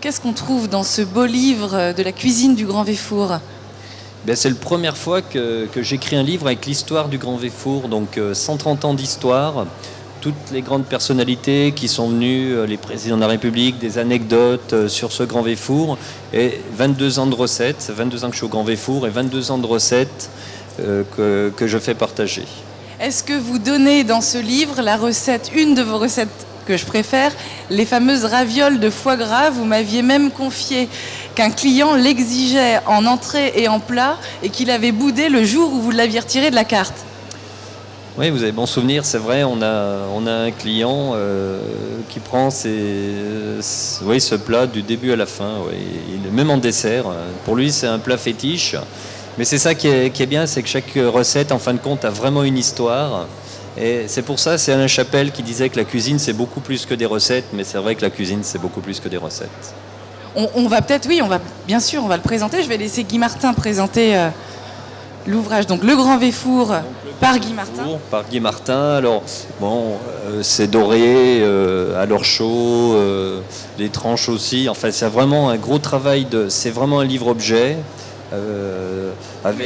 Qu'est-ce qu'on trouve dans ce beau livre de la cuisine du Grand Véfour? C'est la première fois que j'écris un livre avec l'histoire du Grand Véfour, donc 130 ans d'histoire, toutes les grandes personnalités qui sont venues, les présidents de la République, des anecdotes sur ce Grand Véfour, et 22 ans de recettes, 22 ans que je suis au Grand Véfour, et 22 ans de recettes que je fais partager. Est-ce que vous donnez dans ce livre la recette, une de vos recettes que je préfère, les fameuses ravioles de foie gras? Vous m'aviez même confié qu'un client l'exigeait en entrée et en plat et qu'il avait boudé le jour où vous l'aviez retiré de la carte. Oui, vous avez bon souvenir, c'est vrai, on a un client qui prend ce plat du début à la fin, même en dessert. Pour lui, c'est un plat fétiche. Mais c'est ça qui est bien, c'est que chaque recette, en fin de compte, a vraiment une histoire. Et c'est pour ça, c'est Alain Chapelle qui disait que la cuisine, c'est beaucoup plus que des recettes, mais c'est vrai que la cuisine, c'est beaucoup plus que des recettes. On va peut-être, oui, bien sûr, on va le présenter. Je vais laisser Guy Martin présenter l'ouvrage. Donc, Le Grand Véfour par Guy Martin. Par Guy Martin. Alors, bon, c'est doré, à l'or chaud, les tranches aussi. Enfin, c'est vraiment un gros travail. C'est vraiment un livre-objet.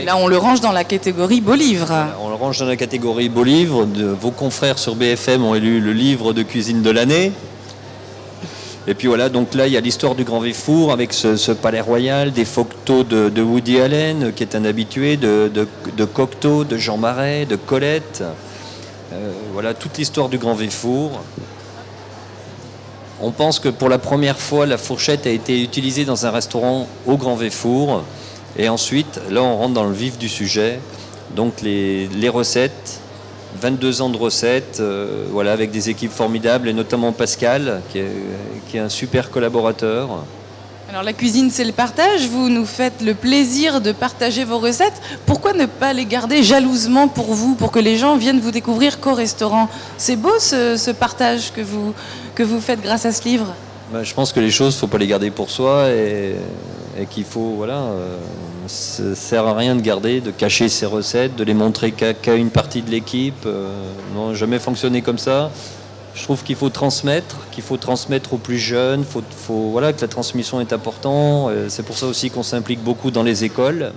Là, on le range dans la catégorie beau livre. On le range dans la catégorie beau livre. Vos confrères sur BFM ont élu le livre de cuisine de l'année. Et puis voilà, donc là, il y a l'histoire du Grand Véfour avec ce palais royal, des photos de Woody Allen, qui est un habitué, de Cocteau, de Jean Marais, de Colette. Voilà, toute l'histoire du Grand Véfour. On pense que pour la première fois, la fourchette a été utilisée dans un restaurant au Grand Véfour. Et ensuite, là, on rentre dans le vif du sujet. Donc les recettes, 22 ans de recettes, voilà, avec des équipes formidables, et notamment Pascal, qui est un super collaborateur. Alors la cuisine, c'est le partage. Vous nous faites le plaisir de partager vos recettes. Pourquoi ne pas les garder jalousement pour vous, pour que les gens viennent vous découvrir qu'au restaurant? C'est beau ce partage que vous faites grâce à ce livre. Je pense que les choses, il ne faut pas les garder pour soi, et qu'il faut, voilà, ça ne sert à rien de garder, de cacher ses recettes, de les montrer qu'à une partie de l'équipe. Non, jamais fonctionné comme ça. Je trouve qu'il faut transmettre aux plus jeunes, voilà, que la transmission est importante. C'est pour ça aussi qu'on s'implique beaucoup dans les écoles.